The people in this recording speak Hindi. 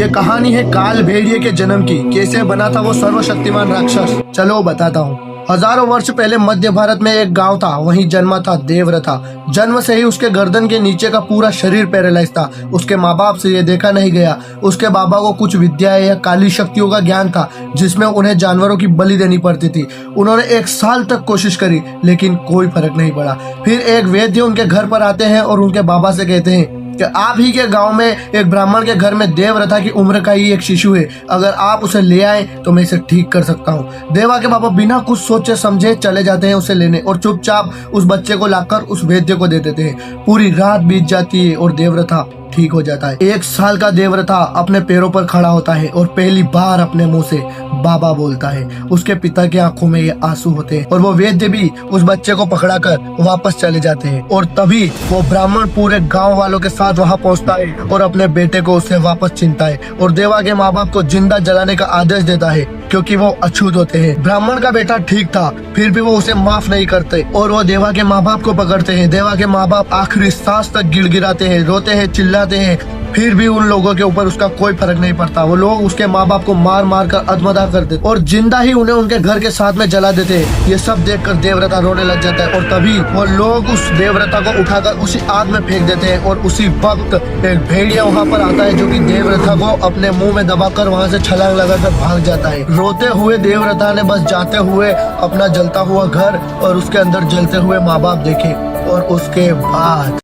ये कहानी है काल भेड़िए के जन्म की। कैसे बना था वो सर्वशक्तिमान राक्षस, चलो बताता हूँ। हजारों वर्ष पहले मध्य भारत में एक गांव था, वहीं जन्मा था देवव्रता। जन्म से ही उसके गर्दन के नीचे का पूरा शरीर पैरालाइज था। उसके माँ बाप से ये देखा नहीं गया। उसके बाबा को कुछ विद्या या काली शक्तियों का ज्ञान था, जिसमें उन्हें जानवरों की बलि देनी पड़ती थी। उन्होंने 1 साल तक कोशिश करी, लेकिन कोई फर्क नहीं पड़ा। फिर एक वैद्य उनके घर पर आते हैं और उनके बाबा से कहते हैं कि आप ही के गांव में एक ब्राह्मण के घर में देवव्रता की उम्र का ही एक शिशु है, अगर आप उसे ले आए तो मैं इसे ठीक कर सकता हूँ। देवा के बाबा बिना कुछ सोचे समझे चले जाते हैं उसे लेने और चुपचाप उस बच्चे को लाकर उस वैद्य को दे देते हैं। पूरी रात बीत जाती है और देवव्रता ठीक हो जाता है। 1 साल का देवव्रता अपने पैरों पर खड़ा होता है और पहली बार अपने मुंह से बाबा बोलता है। उसके पिता की आंखों में ये आंसू होते हैं और वो वैद्य भी उस बच्चे को पकड़ाकर वापस चले जाते हैं। और तभी वो ब्राह्मण पूरे गांव वालों के साथ वहां पहुंचता है और अपने बेटे को उससे वापस छीनता है और देवा के माँ बाप को जिंदा जलाने का आदेश देता है, क्योंकि वो अछूत होते हैं। ब्राह्मण का बेटा ठीक था, फिर भी वो उसे माफ नहीं करते और वो देवा के माँ बाप को पकड़ते हैं। देवा के माँ बाप आखिरी सांस तक गिड़गिड़ाते हैं, रोते हैं, चिल्लाते हैं, फिर भी उन लोगों के ऊपर उसका कोई फर्क नहीं पड़ता। वो लोग उसके माँ बाप को मार मार कर अधमरा कर देते और जिंदा ही उन्हें उनके घर के साथ में जला देते हैं। ये सब देखकर देवव्रता रोने लग जाता है और तभी वो लोग उस देवव्रता को उठाकर उसी आग में फेंक देते हैं और उसी वक्त एक भेड़िया वहाँ पर आता है, जो कि देवव्रता को अपने मुंह में दबाकर वहाँ से छलांग लगाकर भाग जाता है। रोते हुए देवव्रता ने बस जाते हुए अपना जलता हुआ घर और उसके अंदर जलते हुए माँ बाप देखे और उसके बाद